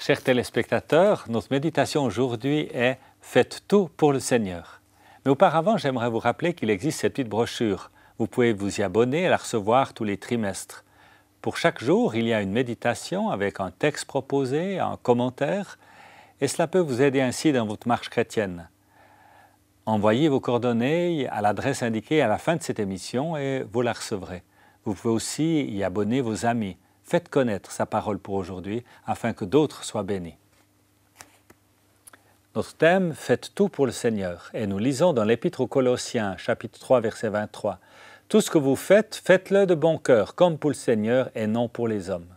Chers téléspectateurs, notre méditation aujourd'hui est « Faites tout pour le Seigneur ». Mais auparavant, j'aimerais vous rappeler qu'il existe cette petite brochure. Vous pouvez vous y abonner et la recevoir tous les trimestres. Pour chaque jour, il y a une méditation avec un texte proposé, un commentaire, et cela peut vous aider ainsi dans votre marche chrétienne. Envoyez vos coordonnées à l'adresse indiquée à la fin de cette émission et vous la recevrez. Vous pouvez aussi y abonner vos amis. Faites connaître sa parole pour aujourd'hui afin que d'autres soient bénis. Notre thème « Faites tout pour le Seigneur » et nous lisons dans l'Épître aux Colossiens, chapitre 3, verset 23. « Tout ce que vous faites, faites-le de bon cœur, comme pour le Seigneur et non pour les hommes. »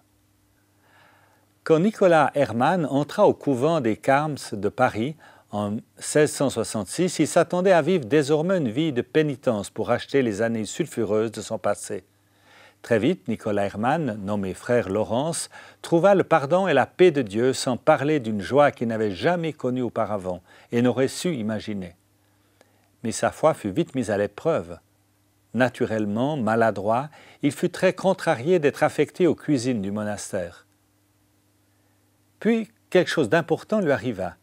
Quand Nicolas Hermann entra au couvent des Carmes de Paris en 1666, il s'attendait à vivre désormais une vie de pénitence pour racheter les années sulfureuses de son passé. Très vite, Nicolas Hermann, nommé frère Laurence, trouva le pardon et la paix de Dieu sans parler d'une joie qu'il n'avait jamais connue auparavant et n'aurait su imaginer. Mais sa foi fut vite mise à l'épreuve. Naturellement, maladroit, il fut très contrarié d'être affecté aux cuisines du monastère. Puis, quelque chose d'important lui arriva.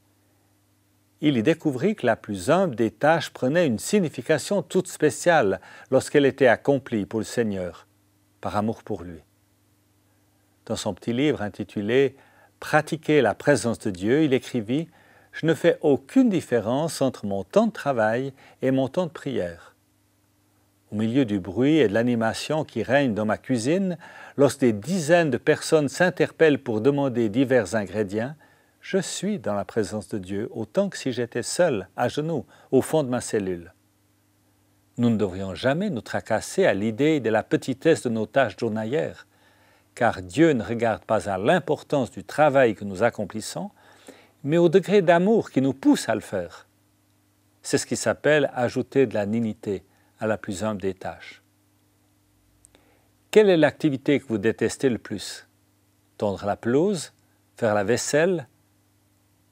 Il y découvrit que la plus humble des tâches prenait une signification toute spéciale lorsqu'elle était accomplie pour le Seigneur, par amour pour lui. Dans son petit livre intitulé « Pratiquer la présence de Dieu », il écrivit « Je ne fais aucune différence entre mon temps de travail et mon temps de prière. Au milieu du bruit et de l'animation qui règne dans ma cuisine, lorsque des dizaines de personnes s'interpellent pour demander divers ingrédients, je suis dans la présence de Dieu autant que si j'étais seul, à genoux, au fond de ma cellule. » Nous ne devrions jamais nous tracasser à l'idée de la petitesse de nos tâches journalières, car Dieu ne regarde pas à l'importance du travail que nous accomplissons, mais au degré d'amour qui nous pousse à le faire. C'est ce qui s'appelle ajouter de la dignité à la plus humble des tâches. Quelle est l'activité que vous détestez le plus? Tondre la pelouse, faire la vaisselle,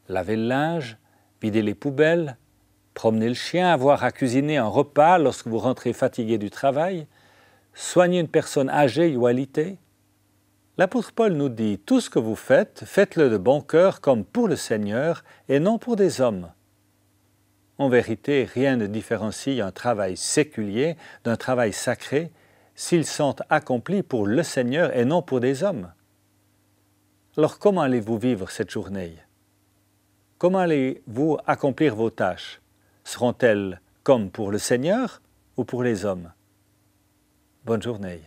laver le linge, vider les poubelles, promener le chien, avoir à cuisiner un repas lorsque vous rentrez fatigué du travail, soigner une personne âgée ou alitée. L'apôtre Paul nous dit « Tout ce que vous faites, faites-le de bon cœur comme pour le Seigneur et non pour des hommes. » En vérité, rien ne différencie un travail séculier d'un travail sacré s'ils sont accomplis pour le Seigneur et non pour des hommes. Alors comment allez-vous vivre cette journée? Comment allez-vous accomplir vos tâches? Seront-elles comme pour le Seigneur ou pour les hommes? Bonne journée.